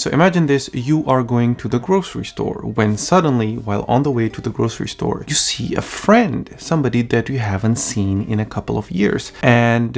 So imagine this, you are going to the grocery store when suddenly, while on the way to the grocery store, you see a friend, somebody that you haven't seen in a couple of years. And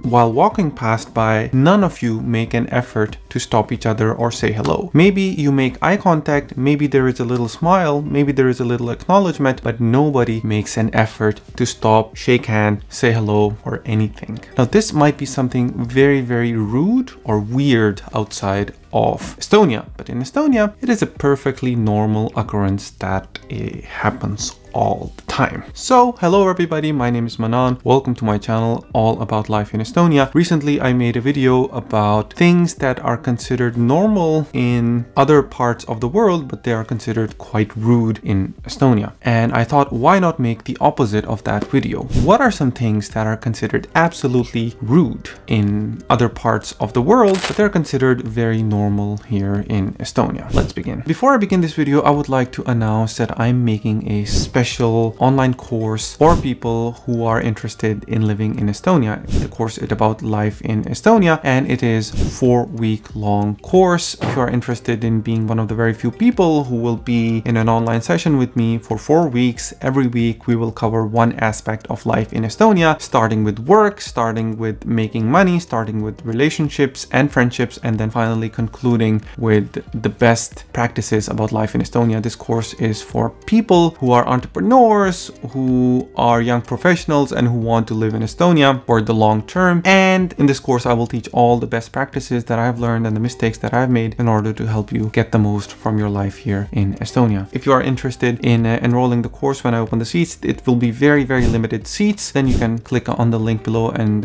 while walking past by, none of you make an effort to stop each other or say hello. Maybe you make eye contact, maybe there is a little smile, maybe there is a little acknowledgement, but nobody makes an effort to stop, shake hand, say hello, or anything. Now, this might be something very, very rude or weird outside of Estonia, but in Estonia, it is a perfectly normal occurrence that happens all the time. So hello everybody, my name is Manan. Welcome to my channel all about life in Estonia. Recently I made a video about things that are considered normal in other parts of the world, but they are considered quite rude in Estonia. And I thought, why not make the opposite of that video? What are some things that are considered absolutely rude in other parts of the world, but they're considered very normal here in Estonia? Let's begin. Before I begin this video, I would like to announce that I'm making a special online course for people who are interested in living in Estonia. The course is about life in Estonia, and it is a 4-week long course. If you are interested in being one of the very few people who will be in an online session with me for 4 weeks, every week we will cover one aspect of life in Estonia, starting with work, starting with making money, starting with relationships and friendships, and then finally concluding with the best practices about life in Estonia. This course is for people who are entrepreneurs, who are young professionals, and who want to live in Estonia for the long term. And in this course, I will teach all the best practices that I've learned and the mistakes that I've made in order to help you get the most from your life here in Estonia. If you are interested in enrolling the course, when I open the seats, it will be very, very limited seats. Then you can click on the link below and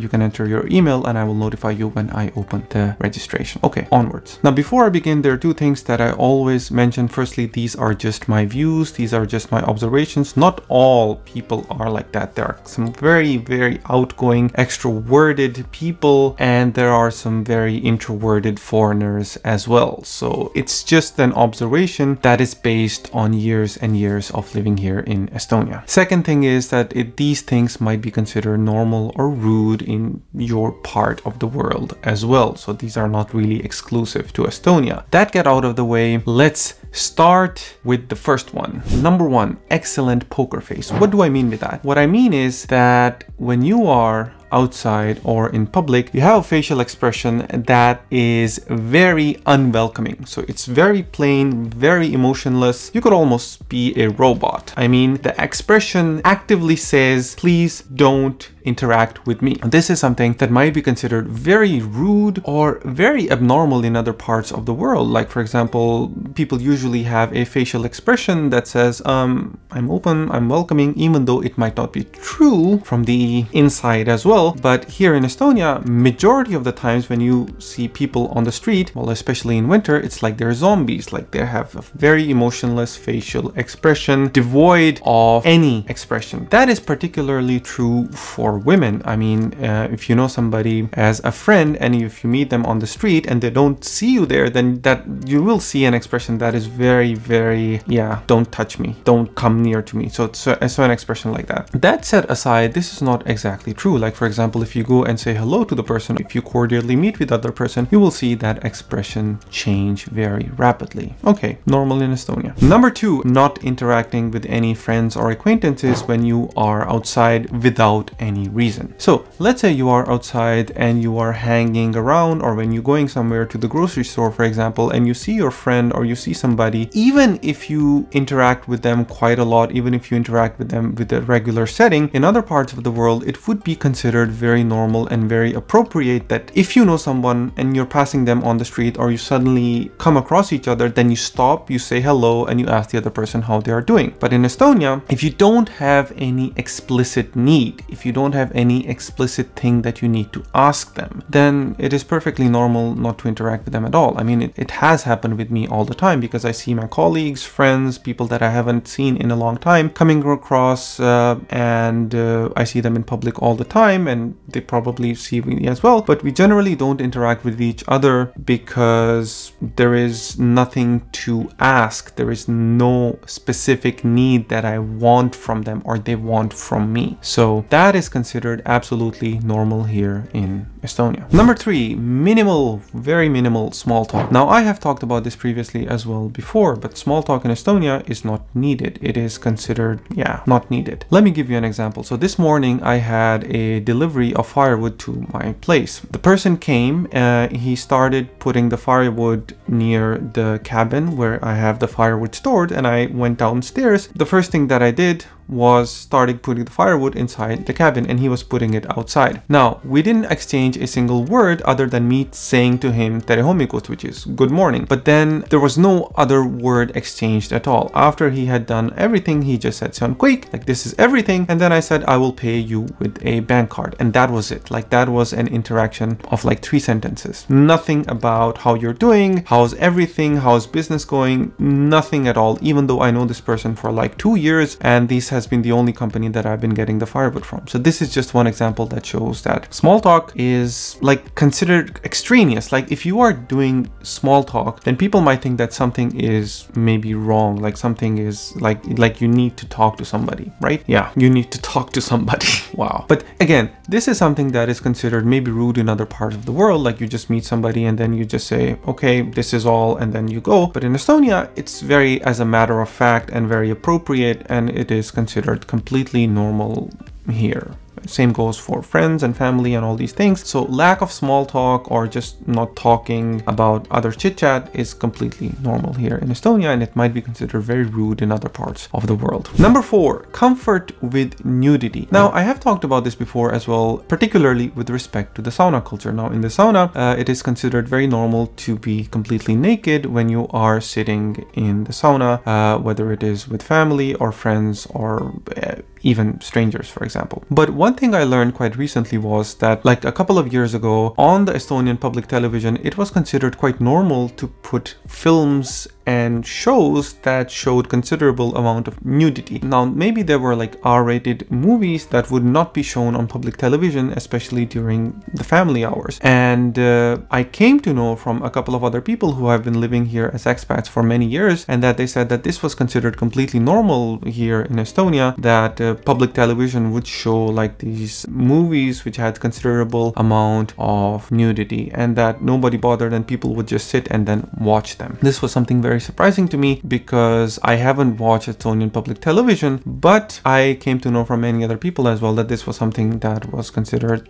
you can enter your email and I will notify you when I open the registration. Okay, onwards. Now, before I begin, there are two things that I always mention. Firstly, these are just my views. These are just my observations. Not all people are like that. There are some very, very outgoing, extroverted people, and there are some very introverted foreigners as well. So it's just an observation that is based on years and years of living here in Estonia. Second thing is that these things might be considered normal or rude in your part of the world as well. So these are not really exclusive to Estonia. That get out of the way, let's start with the first one. Number one, excellent poker face. What do I mean with that? What I mean is that when you are outside or in public, you have a facial expression that is very unwelcoming. So it's very plain, very emotionless. You could almost be a robot. I mean, the expression actively says, please don't interact with me. This is something that might be considered very rude or very abnormal in other parts of the world. Like, for example, people usually have a facial expression that says, I'm open, I'm welcoming, even though it might not be true from the inside as well. But here in Estonia, majority of the times when you see people on the street, well, especially in winter, it's like they're zombies. Like they have a very emotionless facial expression, devoid of any expression. That is particularly true for women. I mean, if you know somebody as a friend and if you meet them on the street and they don't see you there, then that you will see an expression that is very, very, yeah, don't touch me, don't come near to me. So it's an expression like that. That set aside, this is not exactly true. Like, for example, if you go and say hello to the person, if you cordially meet with the other person, you will see that expression change very rapidly. Okay, normal in Estonia. Number two, not interacting with any friends or acquaintances when you are outside without any reason. So let's say you are outside and you are hanging around, or when you're going somewhere to the grocery store, for example, and you see your friend or you see somebody, even if you interact with them quite a lot, even if you interact with them with a regular setting, in other parts of the world, it would be considered very normal and very appropriate that if you know someone and you're passing them on the street or you suddenly come across each other, then you stop, you say hello, and you ask the other person how they are doing. But in Estonia, if you don't have any explicit need, if you don't have any explicit thing that you need to ask them, then it is perfectly normal not to interact with them at all. I mean, it has happened with me all the time because I see my colleagues, friends, people that I haven't seen in a long time coming across and I see them in public all the time. and they probably see me as well, but we generally don't interact with each other because there is nothing to ask. There is no specific need that I want from them or they want from me. So that is considered absolutely normal here in Estonia. Number 3, minimal, very minimal small talk. Now I have talked about this previously as well before, but small talk in Estonia is not needed. It is considered, not needed. Let me give you an example. So this morning I had a delivery of firewood to my place. The person came, he started putting the firewood near the cabin where I have the firewood stored, and I went downstairs. The first thing that I did was started putting the firewood inside the cabin, and he was putting it outside. Now, we didn't exchange a single word other than me saying to him tere hommikust, which is good morning. But then there was no other word exchanged at all. After he had done everything, he just said, "See on quick, like this is everything." And then I said, "I will pay you with a bank card." And that was it. Like that was an interaction of like 3 sentences. Nothing about how you're doing, how's everything, how's business going, nothing at all. Even though I know this person for like 2 years, and this has been the only company that I've been getting the firewood from. So this is just one example that shows that small talk is like considered extraneous. Like if you are doing small talk, then people might think that something is maybe wrong, like something is like you need to talk to somebody, right? Yeah, you need to talk to somebody. Wow. But again, this is something that is considered maybe rude in other parts of the world. Like you just meet somebody and then you just say, okay, this is all, and then you go. But in Estonia, it's very as a matter of fact and very appropriate, and it is considered completely normal here. Same goes for friends and family and all these things. So lack of small talk or just not talking about other chit chat is completely normal here in Estonia, and it might be considered very rude in other parts of the world. Number 4, comfort with nudity. Now I have talked about this before as well, particularly with respect to the sauna culture. Now in the sauna, it is considered very normal to be completely naked when you are sitting in the sauna, whether it is with family or friends or even strangers, for example. But one thing I learned quite recently was that like a couple of years ago on the Estonian public television, it was considered quite normal to put films and shows that showed considerable amount of nudity. Now maybe there were like R-rated movies that would not be shown on public television, especially during the family hours. And I came to know from a couple of other people who have been living here as expats for many years, and that they said that this was considered completely normal here in Estonia, that public television would show like these movies which had considerable amount of nudity, and that nobody bothered and people would just sit and then watch them. This was something very surprising to me because I haven't watched Estonian public television, but I came to know from many other people as well that this was something that was considered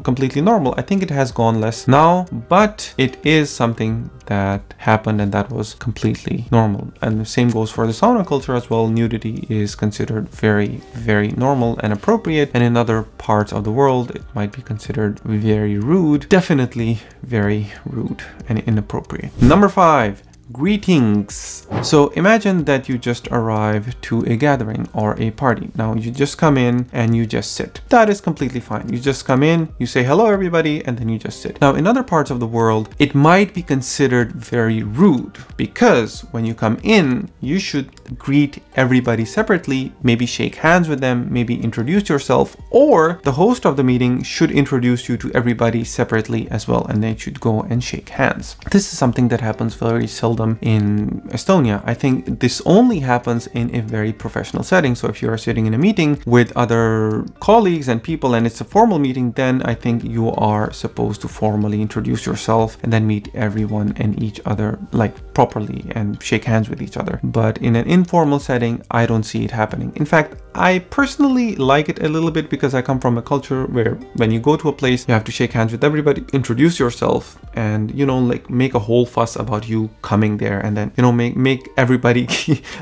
completely normal. I think it has gone less now, but it is something that happened and that was completely normal. And the same goes for the sauna culture as well. Nudity is considered very, very normal and appropriate, and in other parts of the world it might be considered very rude, definitely very rude and inappropriate. Number 5, greetings. So imagine that you just arrive to a gathering or a party. Now you just come in and you just sit. That is completely fine. You just come in, you say hello everybody, and then you just sit. Now in other parts of the world, it might be considered very rude because when you come in, you should greet everybody separately, maybe shake hands with them, maybe introduce yourself, or the host of the meeting should introduce you to everybody separately as well, and they should go and shake hands. This is something that happens very seldom in Estonia. I think this only happens in a very professional setting. So if you are sitting in a meeting with other colleagues and people and it's a formal meeting, then I think you are supposed to formally introduce yourself and then meet everyone and each other like properly and shake hands with each other. But in an informal setting, I don't see it happening. In fact, I personally like it a little bit because I come from a culture where when you go to a place, you have to shake hands with everybody, introduce yourself, and you know, like make a whole fuss about you coming there, and then, you know, make everybody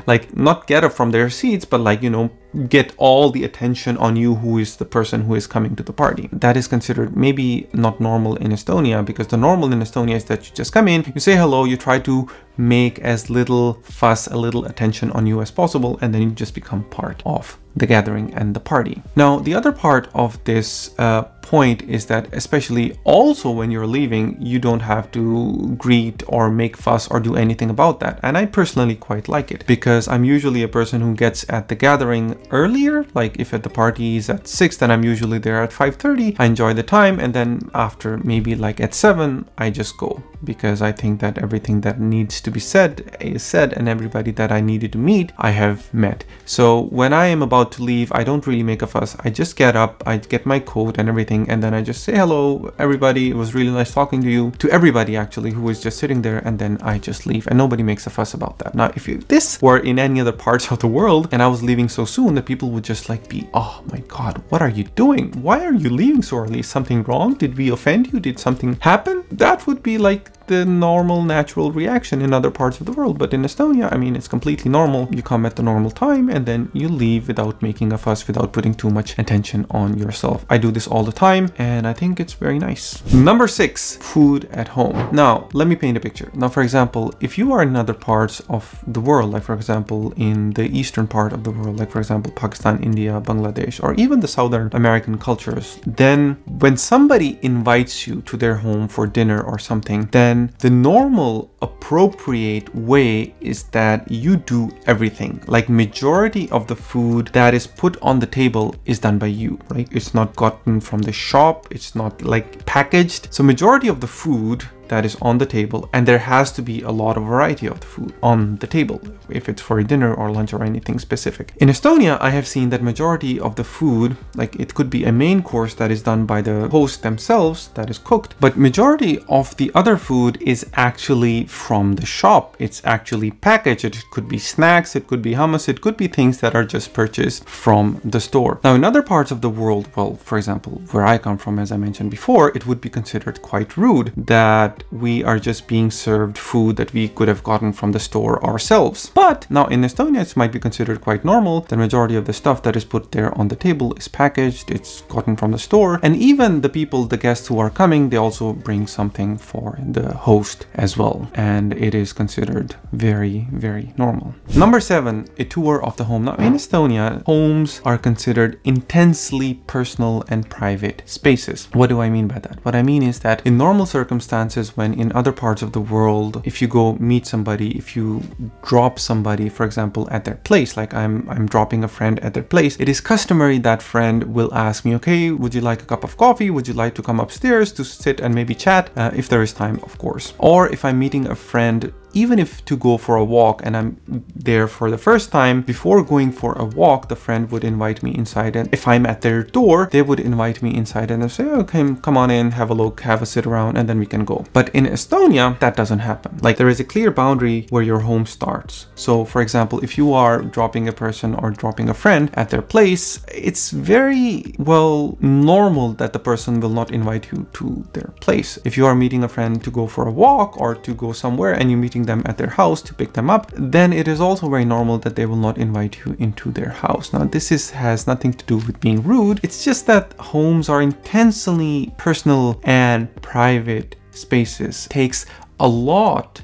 like not get up from their seats, but like, you know, get all the attention on you, who is the person who is coming to the party. That is considered maybe not normal in Estonia, because the normal in Estonia is that you just come in, you say hello, you try to make as little fuss, a little attention on you as possible, and then you just become part of the gathering and the party. Now, the other part of this point is that, especially also when you're leaving, you don't have to greet or make fuss or do anything about that. And I personally quite like it, because I'm usually a person who gets at the gathering earlier. Like if at the party is at 6, then I'm usually there at 5:30. I enjoy the time, and then after maybe like at 7, I just go, because I think that everything that needs to be said is said, and everybody that I needed to meet, I have met. So when I am about to leave, I don't really make a fuss. I just get up, I get my coat and everything, and then I just say hello everybody, it was really nice talking to you, to everybody actually who was just sitting there, and then I just leave, and nobody makes a fuss about that. Now, if this were in any other parts of the world and I was leaving so soon, that people would just like be, oh my god, what are you doing? Why are you leaving so early? Is something wrong? Did we offend you? Did something happen? That would be like the normal, natural reaction in other parts of the world. But in Estonia, I mean, it's completely normal. You come at the normal time and then you leave without making a fuss, without putting too much attention on yourself. I do this all the time, and I think it's very nice. Number 6, food at home. Now, let me paint a picture. Now, for example, if you are in other parts of the world, like for example, in the eastern part of the world, like for example, Pakistan, India, Bangladesh, or even the Southern American cultures, then when somebody invites you to their home for dinner or something, then the normal appropriate way is that you do everything. Like majority of the food that is put on the table is done by you, right? It's not gotten from the shop. It's not like packaged. So majority of the food that is on the table, and there has to be a lot of variety of the food on the table if it's for a dinner or lunch or anything specific. In Estonia, I have seen that majority of the food, like it could be a main course that is done by the host themselves, that is cooked, but majority of the other food is actually from the shop. It's actually packaged. It could be snacks, it could be hummus, it could be things that are just purchased from the store. Now, in other parts of the world, well, for example, where I come from, as I mentioned before, it would be considered quite rude that we are just being served food that we could have gotten from the store ourselves. But now in Estonia, it might be considered quite normal. The majority of the stuff that is put there on the table is packaged, it's gotten from the store. And even the people, the guests who are coming, they also bring something for the host as well. And it is considered very, very normal. Number 7, a tour of the home. Now in Estonia, homes are considered intensely personal and private spaces. What do I mean by that? What I mean is that in normal circumstances, when in other parts of the world, if you go meet somebody, if you drop somebody, for example, at their place, like I'm dropping a friend at their place, it is customary that friend will ask me, okay, would you like a cup of coffee? Would you like to come upstairs to sit and maybe chat? If there is time, of course. Or if I'm meeting a friend, even if to go for a walk and I'm there for the first time, before going for a walk, the friend would invite me inside. And if I'm at their door, they would invite me inside and they'll say, okay, come on in, have a look, have a sit around, and then we can go. But in Estonia, that doesn't happen. Like there is a clear boundary where your home starts. So for example, if you are dropping a person or dropping a friend at their place, it's very well normal that the person will not invite you to their place. If you are meeting a friend to go for a walk or to go somewhere and you're meeting them at their house to pick them up, then it is also very normal that they will not invite you into their house. Now this has nothing to do with being rude. It's just that homes are intensely personal and private spaces. It takes a lot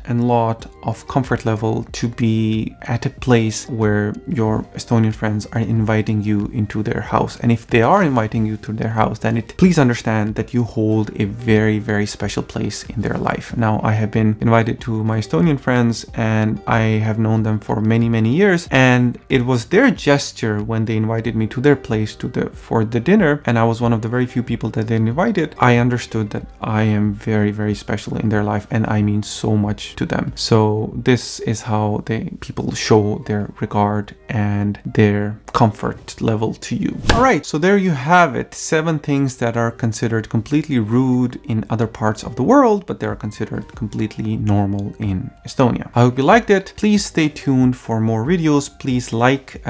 of comfort level to be at a place where your Estonian friends are inviting you into their house. And if they are inviting you to their house, then please understand that you hold a very, very special place in their life. Now, I have been invited to my Estonian friends and I have known them for many, many years. And it was their gesture when they invited me to their place for the dinner. And I was one of the very few people that they invited. I understood that I am very, very special in their life and I mean so much to them. So this is how people show their regard and their comfort level to you. All right, so there you have it. 7 things that are considered completely rude in other parts of the world, but they are considered completely normal in Estonia. I hope you liked it. Please stay tuned for more videos. Please like,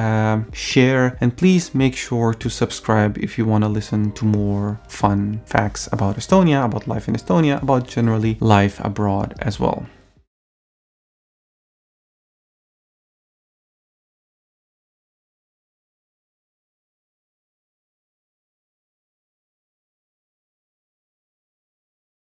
share, and please make sure to subscribe if you want to listen to more fun facts about Estonia, about life in Estonia, about generally life abroad as well.